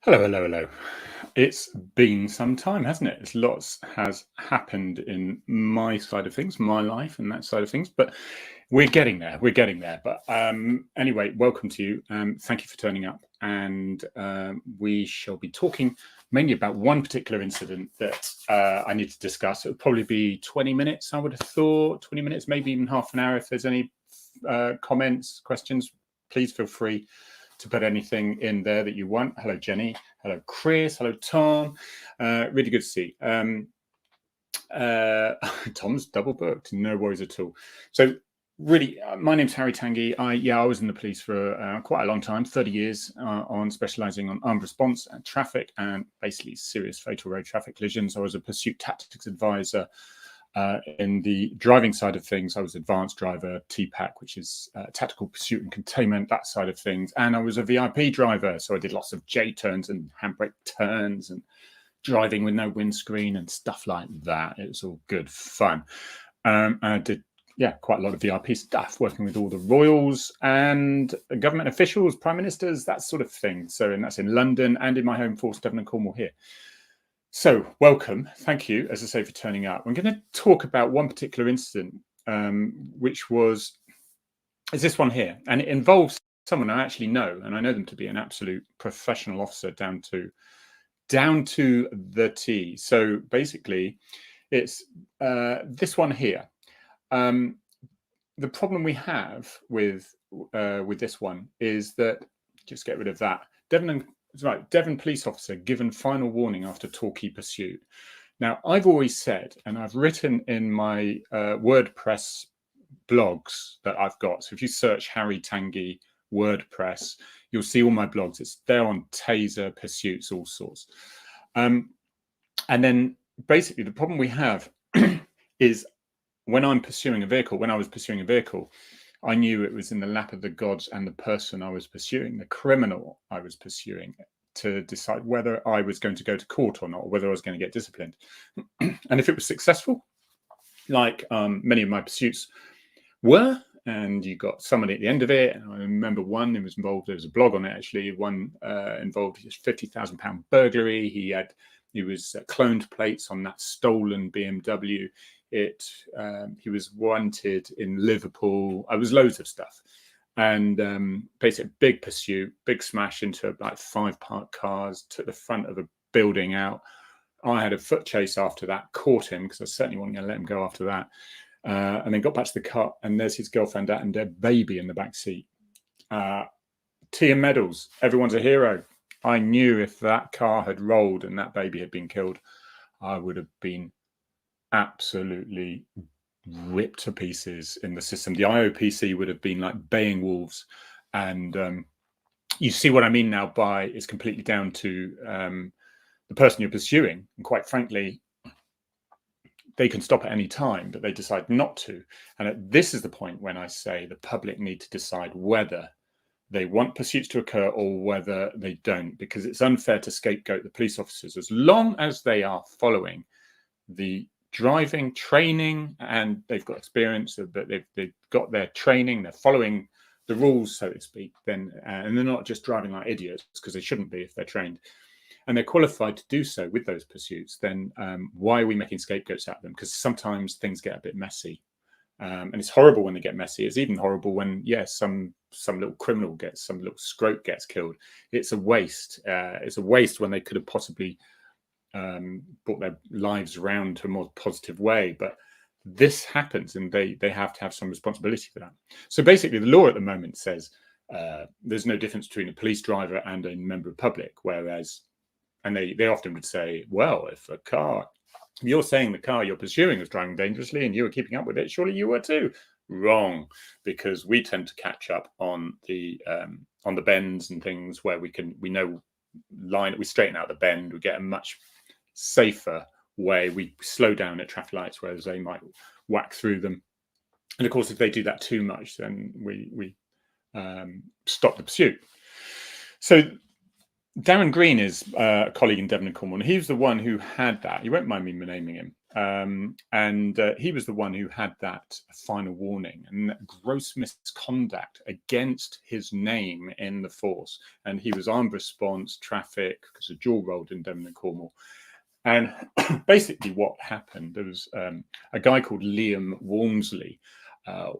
Hello, hello, hello. It's been some time, hasn't it? Lots has happened in my side of things, my life, and that side of things. But we're getting there. We're getting there. But anyway, welcome to you. Thank you for turning up. And we shall be talking mainly about one particular incident that I need to discuss. It would probably be 20 minutes, I would have thought. 20 minutes, maybe even half an hour. If there's any comments, questions, please feel free to put anything in there that you want. Hello, Jenny. Hello, Chris. Hello, Tom. Really good to see. Tom's double booked. No worries at all. So, really, my name's Harry Tanguy. I was in the police for quite a long time, 30 years, on specialising on armed response and traffic and basically serious fatal road traffic collisions. I was a pursuit tactics advisor. In the driving side of things, I was advanced driver, TPAC, which is tactical pursuit and containment, that side of things. And I was a VIP driver, so I did lots of J turns and handbrake turns and driving with no windscreen and stuff like that. It was all good fun. I did, quite a lot of VIP stuff, working with all the royals and government officials, prime ministers, that sort of thing. So, and that's in London and in my home force, Devon and Cornwall here. So, welcome. Thank you, as I say, for turning up. I'm going to talk about one particular incident, which is this one here. And it involves someone I actually know, and I know them to be an absolute professional officer down to the T. So, basically, it's this one here. The problem we have with this one is that, just get rid of that, Devon police officer given final warning after talkie pursuit. Now, I've always said, and I've written in my WordPress blogs that I've got. So if you search Harry Tanguy WordPress, you'll see all my blogs. It's there on taser, pursuits, all sorts. And then basically the problem we have is when I was pursuing a vehicle, I knew it was in the lap of the gods and the person I was pursuing, the criminal I was pursuing, to decide whether I was going to go to court or not, or whether I was going to get disciplined. And if it was successful, like many of my pursuits were, and you got somebody at the end of it, and I remember one who was involved, there was a blog on it actually, one involved his £50,000 burglary. He was cloned plates on that stolen BMW. He was wanted in Liverpool. I was loads of stuff, and basically big pursuit, big smash into like 5 parked cars, took the front of a building out. I had a foot chase after that, caught him because I certainly wasn't going to let him go after that, and then got back to the car, and there's his girlfriend and their baby in the back seat. Tea and medals. Everyone's a hero. I knew if that car had rolled and that baby had been killed, I would have been absolutely ripped to pieces in the system. The IOPC would have been like baying wolves. And you see what I mean now by it's completely down to the person you're pursuing. And quite frankly, they can stop at any time, but they decide not to. And this is the point when I say the public need to decide whether they want pursuits to occur or whether they don't, because it's unfair to scapegoat the police officers as long as they are following the driving training and they've got experience, but they've got their training, they're following the rules, so to speak, then and they're not just driving like idiots, because they shouldn't be if they're trained and they're qualified to do so with those pursuits, then why are we making scapegoats out of them? Because sometimes things get a bit messy. And it's horrible when they get messy. It's even horrible when, some little criminal some little scrope gets killed. It's a waste. It's a waste when they could have possibly brought their lives around to a more positive way. But this happens, and they have to have some responsibility for that. So basically, the law at the moment says there's no difference between a police driver and a member of the public. Whereas, and they often would say, well, if you're saying the car you're pursuing was driving dangerously and you were keeping up with it, surely you were too. Wrong, because we tend to catch up on the bends and things where we straighten out the bend, we get a much safer way. We slow down at traffic lights, whereas they might whack through them. And of course, if they do that too much, then we stop the pursuit. So Darren Green is a colleague in Devon and Cornwall, and he was the one who had that. You won't mind me naming him. and he was the one who had that final warning and gross misconduct against his name in the force. And he was armed response, traffic, because a dual rolled in Devon and Cornwall. And basically what happened, there was a guy called Liam Walmsley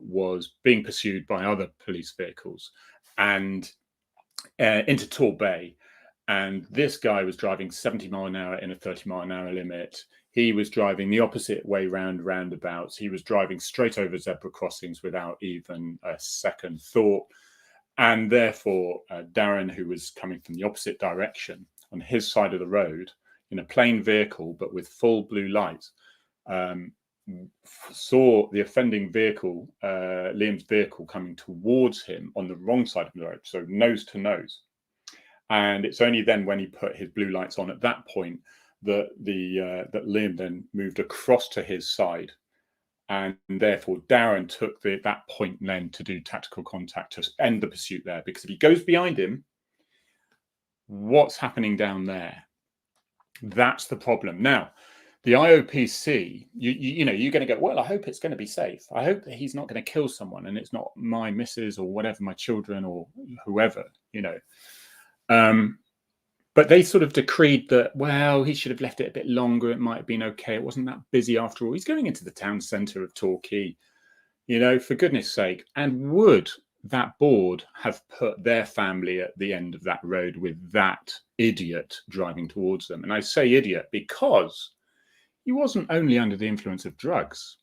was being pursued by other police vehicles and into Tor Bay. And this guy was driving 70 mile an hour in a 30 mile an hour limit. He was driving the opposite way round roundabouts. He was driving straight over zebra crossings without even a second thought. And therefore, Darren, who was coming from the opposite direction on his side of the road in a plain vehicle, but with full blue lights, saw the offending vehicle, Liam's vehicle, coming towards him on the wrong side of the road, so nose to nose. And it's only then when he put his blue lights on at that point that that Liam then moved across to his side, and therefore Darren took that point then to do tactical contact to end the pursuit there. Because if he goes behind him, what's happening down there? That's the problem. Now, the IOPC, you know, you're going to go, well, I hope it's going to be safe. I hope that he's not going to kill someone, and it's not my missus or whatever, my children or whoever, you know. But they sort of decreed that, well, he should have left it a bit longer. It might have been okay. It wasn't that busy after all. He's going into the town centre of Torquay, you know, for goodness sake. And would that board have put their family at the end of that road with that idiot driving towards them? And I say idiot because he wasn't only under the influence of drugs.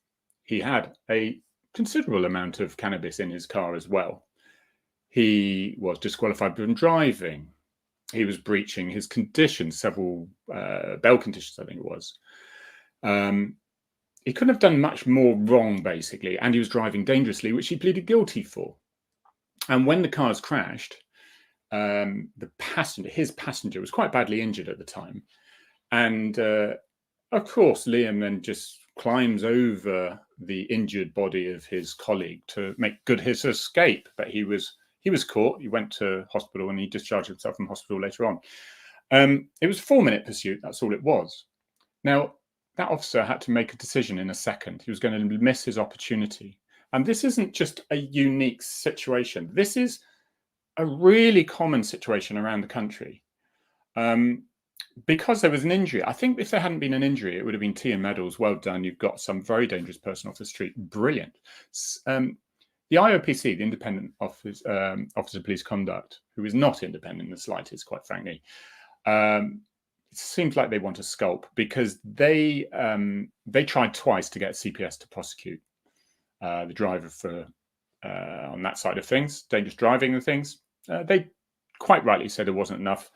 He had a considerable amount of cannabis in his car as well. He was disqualified from driving. He was breaching his conditions, several bail conditions, I think it was. He couldn't have done much more wrong, basically, and he was driving dangerously, which he pleaded guilty for. And when the cars crashed, his passenger was quite badly injured at the time. And of course, Liam then just climbs over the injured body of his colleague to make good his escape. But he was caught. He went to hospital and he discharged himself from hospital later on. It was a 4-minute pursuit. That's all it was. Now, that officer had to make a decision in a second. He was going to miss his opportunity. And this isn't just a unique situation. This is a really common situation around the country. Because there was an injury. I think if there hadn't been an injury, it would have been tea and medals. Well done. You've got some very dangerous person off the street. Brilliant. The IOPC, the Independent Office of Police Conduct, who is not independent in the slightest, quite frankly, it seems like they want to sculpt because they tried twice to get CPS to prosecute the driver for on that side of things, dangerous driving and things. They quite rightly said there wasn't enough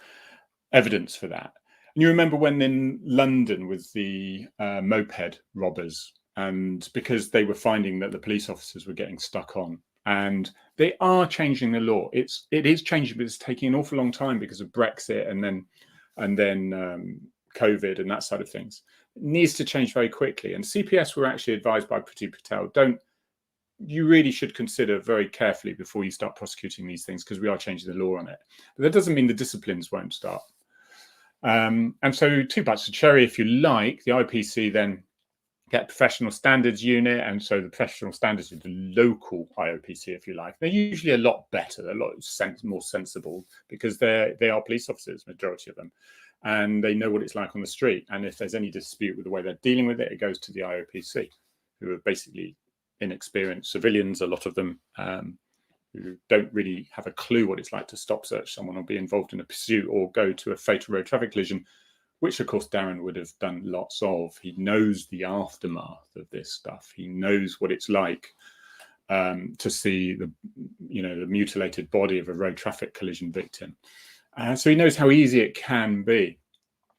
evidence for that. And you remember when in London with the moped robbers, and because they were finding that the police officers were getting stuck on, and they are changing the law. It is changing, but it's taking an awful long time because of Brexit and then COVID and that side of things. It needs to change very quickly. And CPS were actually advised by Priti Patel, you really should consider very carefully before you start prosecuting these things, because we are changing the law on it. But that doesn't mean the disciplines won't start. And so 2 bites of cherry, if you like. The IPC then get a professional standards unit, and so the professional standards of the local IOPC, if you like, they're usually a lot better, they're a lot more sensible, because they are police officers, majority of them, and they know what it's like on the street. And if there's any dispute with the way they're dealing with it, it goes to the IOPC, who are basically inexperienced civilians, a lot of them, who don't really have a clue what it's like to stop search someone or be involved in a pursuit or go to a fatal road traffic collision, which of course Darren would have done lots of. He knows the aftermath of this stuff. He knows what it's like to see the mutilated body of a road traffic collision victim. So he knows how easy it can be.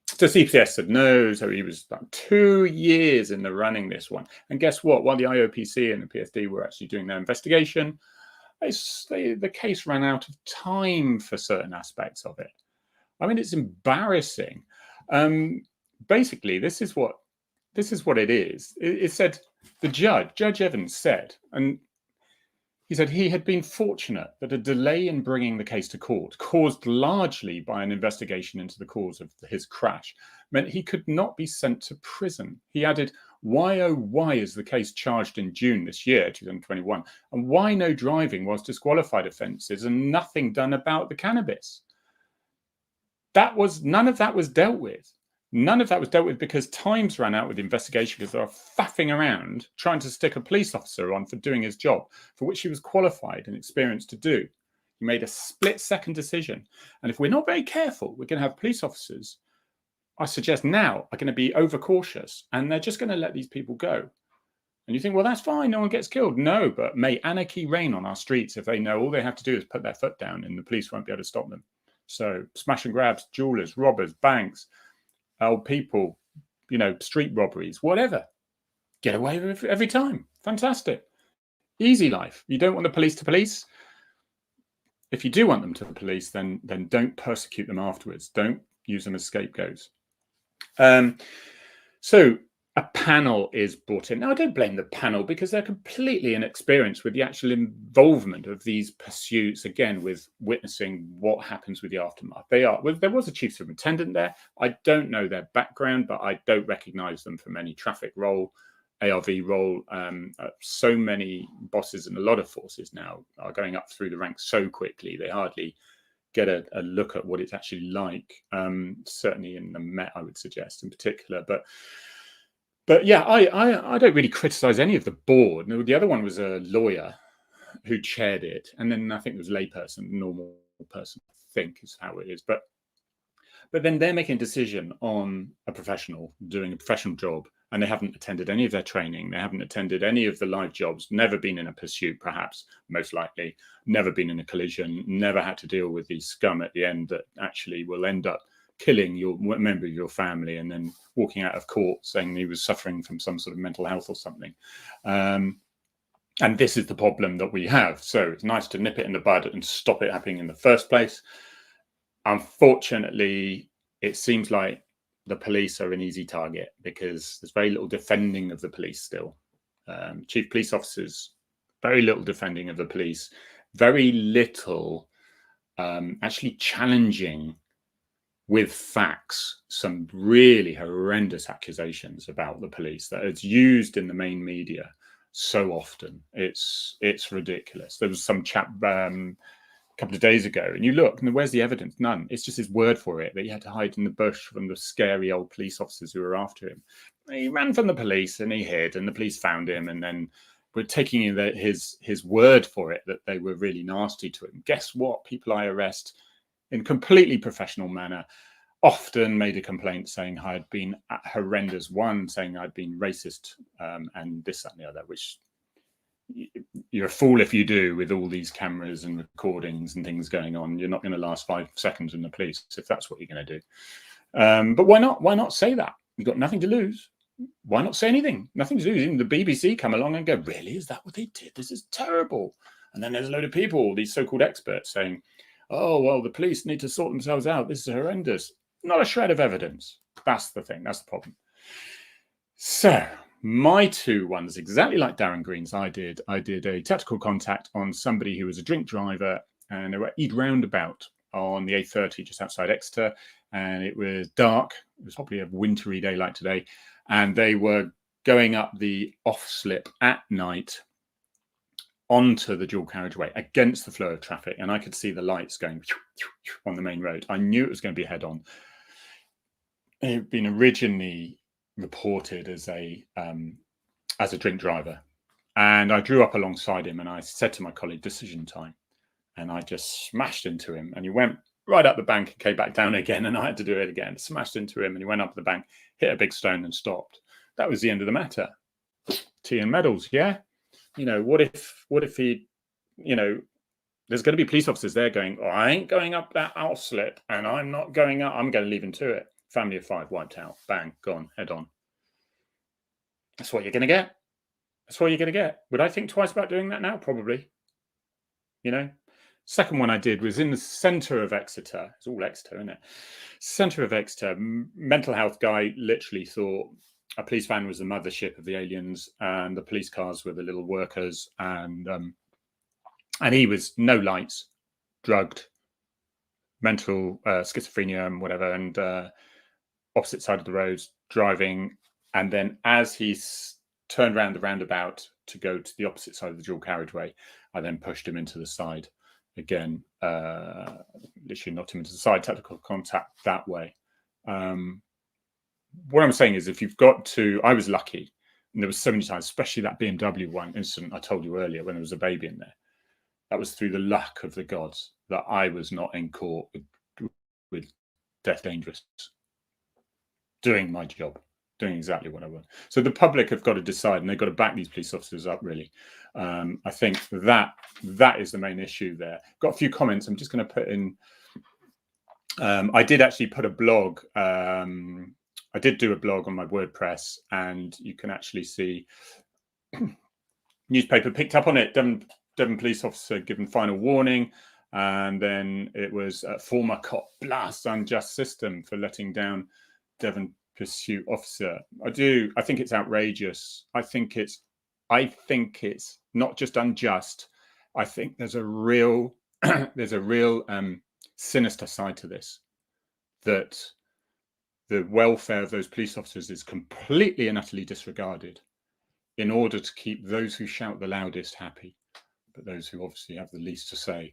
So CPS said no, so he was like 2 years in the running this one. And guess what? While the IOPC and the PSD were actually doing their investigation, the case ran out of time for certain aspects of it. I mean, it's embarrassing. Basically, this is what it is. It said, Judge Evans said, and he said he had been fortunate that a delay in bringing the case to court, caused largely by an investigation into the cause of his crash, meant he could not be sent to prison. He added, Why, oh, why is the case charged in June this year, 2021? And why no driving whilst disqualified offences and nothing done about the cannabis? None of that was dealt with. None of that was dealt with because times ran out with the investigation because they were faffing around trying to stick a police officer on for doing his job, for which he was qualified and experienced to do. He made a split-second decision. And if we're not very careful, we're going to have police officers, I suggest now, are going to be overcautious and they're just going to let these people go. And you think, well, that's fine, no one gets killed. No, but may anarchy reign on our streets if they know all they have to do is put their foot down and the police won't be able to stop them. So smash and grabs, jewelers, robbers, banks, old people, street robberies, whatever. Get away with it every time. Fantastic. Easy life. You don't want the police to police. If you do want them to police, then don't persecute them afterwards. Don't use them as scapegoats. So a panel is brought in. Now, I don't blame the panel because they're completely inexperienced with the actual involvement of these pursuits, again, with witnessing what happens with the aftermath. There was a chief superintendent there. I don't know their background, but I don't recognize them from any traffic role, ARV role. So many bosses and a lot of forces now are going up through the ranks so quickly, they hardly get a look at what it's actually like, certainly in the Met, I would suggest in particular. But yeah, I don't really criticize any of the board. The other one was a lawyer who chaired it. And then I think it was a layperson, normal person, I think is how it is. But then they're making a decision on a professional doing a professional job, and they haven't attended any of their training. They haven't attended any of the live jobs, never been in a pursuit, perhaps, most likely, never been in a collision, never had to deal with the scum at the end that actually will end up killing your member of your family and then walking out of court saying he was suffering from some sort of mental health or something. And this is the problem that we have. So it's nice to nip it in the bud and stop it happening in the first place. Unfortunately, it seems like the police are an easy target because there's very little defending of the police still. Chief police officers, very little defending of the police, very little actually challenging with facts some really horrendous accusations about the police that is used in the main media so often. It's ridiculous. There was some chap a couple of days ago, and you look, and where's the evidence? None. It's just his word for it that he had to hide in the bush from the scary old police officers who were after him. He ran from the police and he hid, and the police found him, and then we're taking his word for it that they were really nasty to him. Guess what? People I arrest in completely professional manner often made a complaint saying I had been horrendous, one saying I'd been racist, and this, that, and the other, which you're a fool if you do with all these cameras and recordings and things going on. You're not going to last 5 seconds in the police if that's what you're going to do. But why not? Why not say that? You've got nothing to lose. Why not say anything? Nothing to lose. Even the BBC come along and go, really? Is that what they did? This is terrible. And then there's a load of people, these so-called experts, saying, oh, well, the police need to sort themselves out. This is horrendous. Not a shred of evidence. That's the thing. That's the problem. So my two ones, exactly like Darren Green's, I did a tactical contact on somebody who was a drink driver, and they were at Ede Roundabout on the A30 just outside Exeter, and it was dark. It was probably a wintry day like today, and they were going up the off-slip at night onto the dual carriageway against the flow of traffic, and I could see the lights going on the main road. I knew it was going to be head-on. It had been originally reported as a drink driver, and I drew up alongside him and I said to my colleague, decision time, and I just smashed into him, and he went right up the bank and came back down again, and I had to do it again. Smashed into him and he went up the bank, hit a big stone and stopped. That was the end of the matter. Tea and medals. Yeah, what if he, there's going to be police officers there going, oh, I ain't going up that off slip, and I'm not going up, I'm going to leave him to it. Family of 5 wiped out. Bang, gone, head on. That's what you're going to get. That's what you're going to get. Would I think twice about doing that now? Probably. Second one I did was in the centre of Exeter. It's all Exeter, isn't it? Centre of Exeter. Mental health guy literally thought a police van was the mothership of the aliens, and the police cars were the little workers, and he was no lights, drugged, mental schizophrenia and whatever, and opposite side of the road, driving And then as he turned around the roundabout to go to the opposite side of the dual carriageway, I then pushed him into the side again, literally knocked him into the side, tactical contact that way. What I'm saying is, if you've got to, I was lucky, and there was so many times, especially that BMW one incident I told you earlier when there was a baby in there. That was through the luck of the gods that I was not in court with Death Dangerous, doing my job, doing exactly what I want. So the public have got to decide, and they've got to back these police officers up, really. I think that is the main issue there. Got a few comments. I'm just going to put in. I did actually put a blog. I did do a blog on my WordPress, and you can actually see newspaper picked up on it. Devon police officer given final warning, and then it was former cop blasts unjust system for letting down Devon pursuit officer. I think it's outrageous. I think it's not just unjust. I think there's a real sinister side to this, that the welfare of those police officers is completely and utterly disregarded in order to keep those who shout the loudest happy, but those who obviously have the least to say.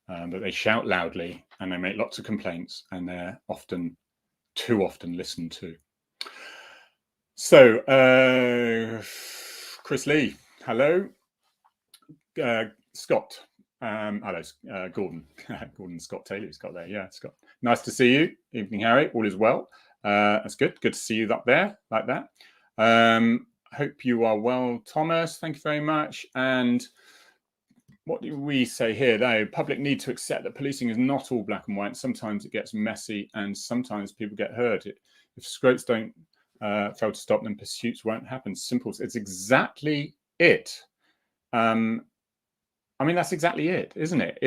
But they shout loudly and they make lots of complaints, and they're too often listened to. So, Chris Lee, hello. Scott, hello, Gordon. Gordon Scott Taylor, Scott there. Yeah, Scott. Nice to see you. Evening, Harry. All is well. That's good. Good to see you up there like that. Hope you are well, Thomas. Thank you very much. And what do we say here, though? Public need to accept that policing is not all black and white. Sometimes it gets messy, and sometimes people get hurt. If scroats don't fail to stop them, pursuits won't happen. Simple. It's exactly it. I mean, that's exactly it, isn't it?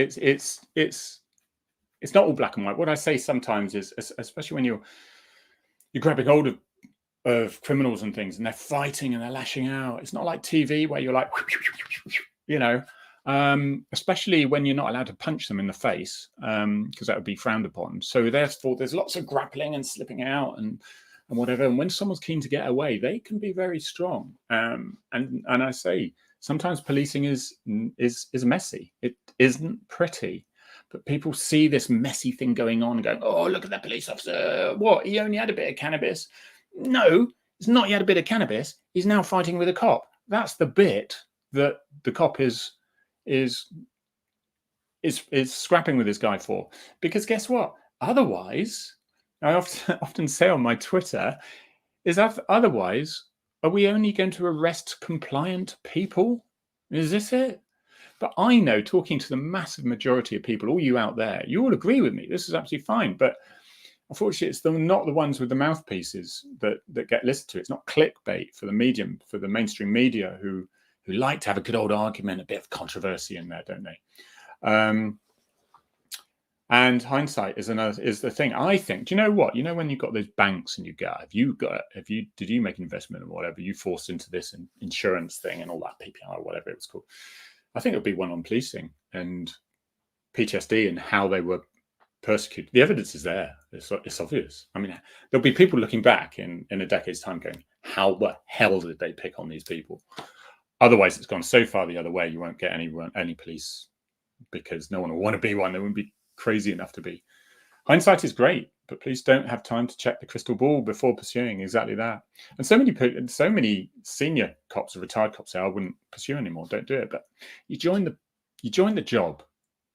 It's not all black and white. What I say sometimes is, especially when you're grabbing hold of criminals and things, and they're fighting and they're lashing out. It's not like TV where you're like, you know, especially when you're not allowed to punch them in the face, because that would be frowned upon. So therefore, there's lots of grappling and slipping out and whatever. And when someone's keen to get away, they can be very strong. And I say, sometimes policing is messy. It isn't pretty, but people see this messy thing going on and go, "Oh, look at that police officer! What? He only had a bit of cannabis." No, it's not. He had a bit of cannabis. He's now fighting with a cop. That's the bit that the cop is scrapping with this guy for. Because guess what? Otherwise, I often say on my Twitter, otherwise, are we only going to arrest compliant people? Is this it? But I know, talking to the massive majority of people, all you out there, you all agree with me. This is absolutely fine. But unfortunately, it's not the ones with the mouthpieces that get listened to. It's not clickbait for the medium, for the mainstream media who like to have a good old argument, a bit of controversy in there, don't they? And hindsight is the thing. I think, do you know what? You know, when you've got those banks and did you make an investment or whatever, you forced into this insurance thing and all that PPI or whatever it was called. I think it would be one on policing and PTSD and how they were persecuted. The evidence is there. It's obvious. I mean, there'll be people looking back in a decade's time going, how the hell did they pick on these people? Otherwise, it's gone so far the other way, you won't get any police, because no one will want to be one. They wouldn't be crazy enough to be. Hindsight is great, but police don't have time to check the crystal ball before pursuing exactly that. And so many senior cops or retired cops say, "I wouldn't pursue anymore. Don't do it." But you join the job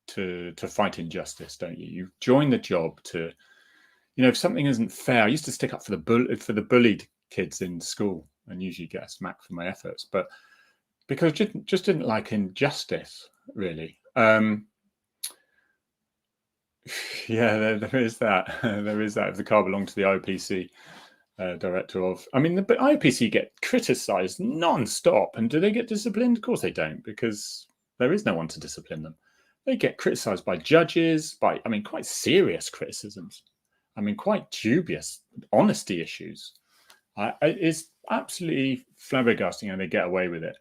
to fight injustice, don't you? You join the job to, if something isn't fair. I used to stick up for the bullied kids in school and usually get a smack for my efforts, but because I just didn't like injustice, really. Yeah, there is that. There is that. If the car belonged to the IOPC director of, I mean, the IOPC get criticised non-stop, and do they get disciplined? Of course they don't, because there is no one to discipline them. They get criticised by judges, quite serious criticisms. Quite dubious honesty issues. It's absolutely flabbergasting how they get away with it.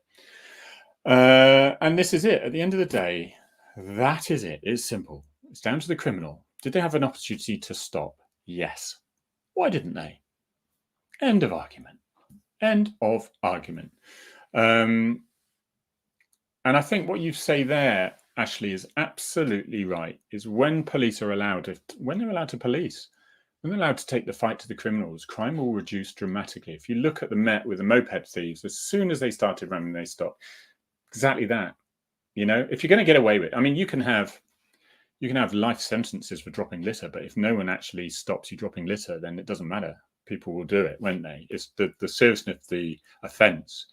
And this is it. At the end of the day, that is it. It's simple. It's down to the criminal. Did they have an opportunity to stop? Yes. Why didn't they? End of argument. End of argument. And I think what you say there, Ashley, is absolutely right. Is when police are allowed to, when they're allowed to police, when they're allowed to take the fight to the criminals, crime will reduce dramatically. If you look at the Met with the moped thieves, as soon as they started running, they stopped. Exactly that. You know, if you're going to get away with it, I mean, you can have life sentences for dropping litter, but if no one actually stops you dropping litter, then it doesn't matter. People will do it, won't they? It's the seriousness of the offence.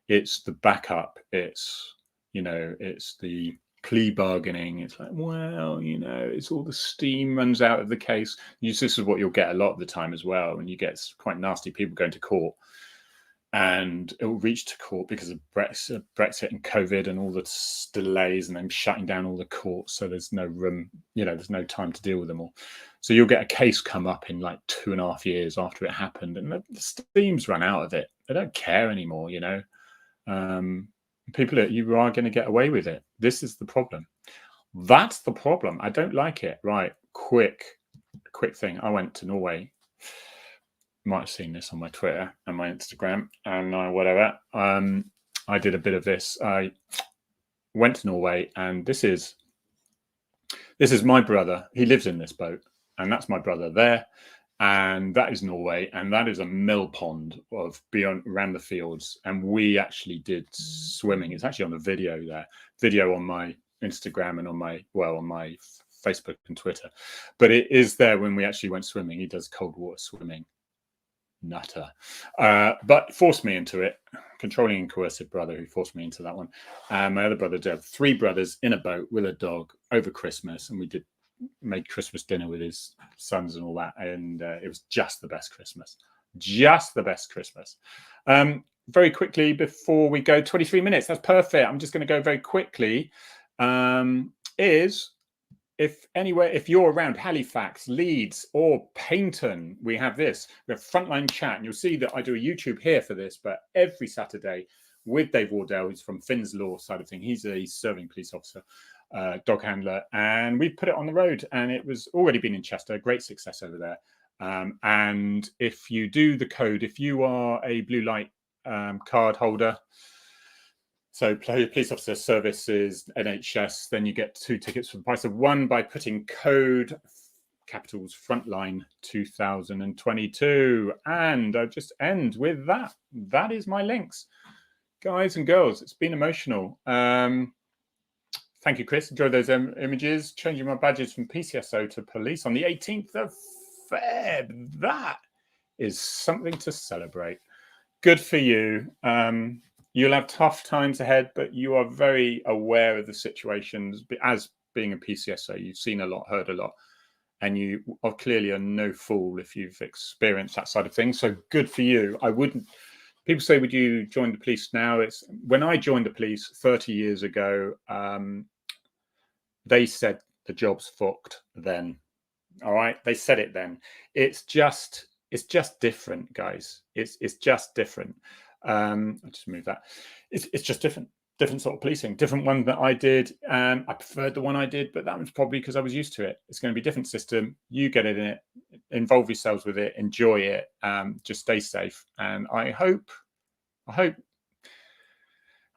It's the backup. It's, you know, it's the plea bargaining. It's like, well, you know, it's all the steam runs out of the case. This is what you'll get a lot of the time as well, when you get quite nasty people going to court. And it will reach to court because of Brexit and COVID and all the delays and then shutting down all the courts. So there's no room, you know, there's no time to deal with them all. So you'll get a case come up in like 2.5 years after it happened, and the steam's run out of it. They don't care anymore, you know. You are going to get away with it. This is the problem. That's the problem. I don't like it. Right. Quick thing. I went to Norway. You might have seen this on my Twitter and my Instagram and whatever. I did a bit of this. I went to Norway, and this is my brother. He lives in this boat, and that's my brother there. And that is Norway, and that is a mill pond of around the fields. And we actually did swimming. It's actually on the video on my Instagram and on my Facebook and Twitter. But it is there when we actually went swimming. He does cold water swimming. Nutter. But forced me into it. Controlling and coercive brother who forced me into that one. My other brother did. 3 brothers in a boat with a dog over Christmas, and we made Christmas dinner with his sons and all that, and it was just the best Christmas. Very quickly before we go, 23 minutes, that's perfect. I'm just going to go very quickly. If you're around Halifax, Leeds, or Paignton, we have frontline chat, and you'll see that I do a YouTube here for this, but every Saturday with Dave Wardell, who's from Finn's Law side of things. He's a serving police officer, dog handler, and we put it on the road, and it was already been in Chester, great success over there. And if you do the code, if you are a blue light card holder, so police officer services, NHS, then you get 2 tickets for the price of 1 by putting code capitals frontline 2022. And I'll just end with that. That is my links. Guys and girls, it's been emotional. Thank you, Chris. Enjoy those images. Changing my badges from PCSO to police on the 18th of Feb. That is something to celebrate. Good for you. You'll have tough times ahead, but you are very aware of the situations. As being a PCSO, you've seen a lot, heard a lot, and you are clearly no fool if you've experienced that side of things. So good for you. People say, would you join the police now? It's when I joined the police 30 years ago, they said the job's fucked then. All right. They said it then. It's just different, guys. It's just different. I'll just move that. It's just different sort of policing, different one that I did. I preferred the one I did, but that was probably because I was used to it. It's going to be a different system. You get in it, involve yourselves with it, enjoy it, just stay safe. And I hope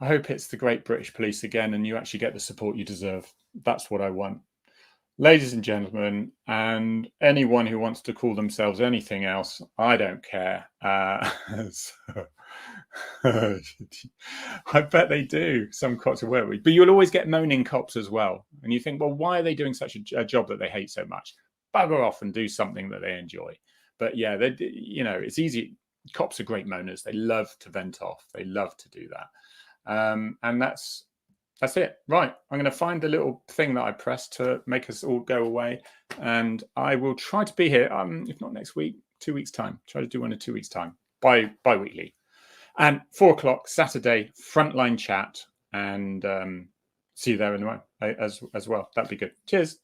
it's the great British police again, and you actually get the support you deserve. That's what I want. Ladies and gentlemen, and anyone who wants to call themselves anything else, I don't care. I bet they do. Some cops will work with, but you'll always get moaning cops as well. And you think, well, why are they doing such a job that they hate so much? Bugger off and do something that they enjoy. But yeah, it's easy. Cops are great moaners. They love to vent off. They love to do that. And that's it. Right. I'm going to find the little thing that I pressed to make us all go away. And I will try to be here, if not next week, 2 weeks' time. Try to do one in 2 weeks' time, bi-weekly. And 4 o'clock Saturday, frontline chat. And see you there as well. That'd be good. Cheers.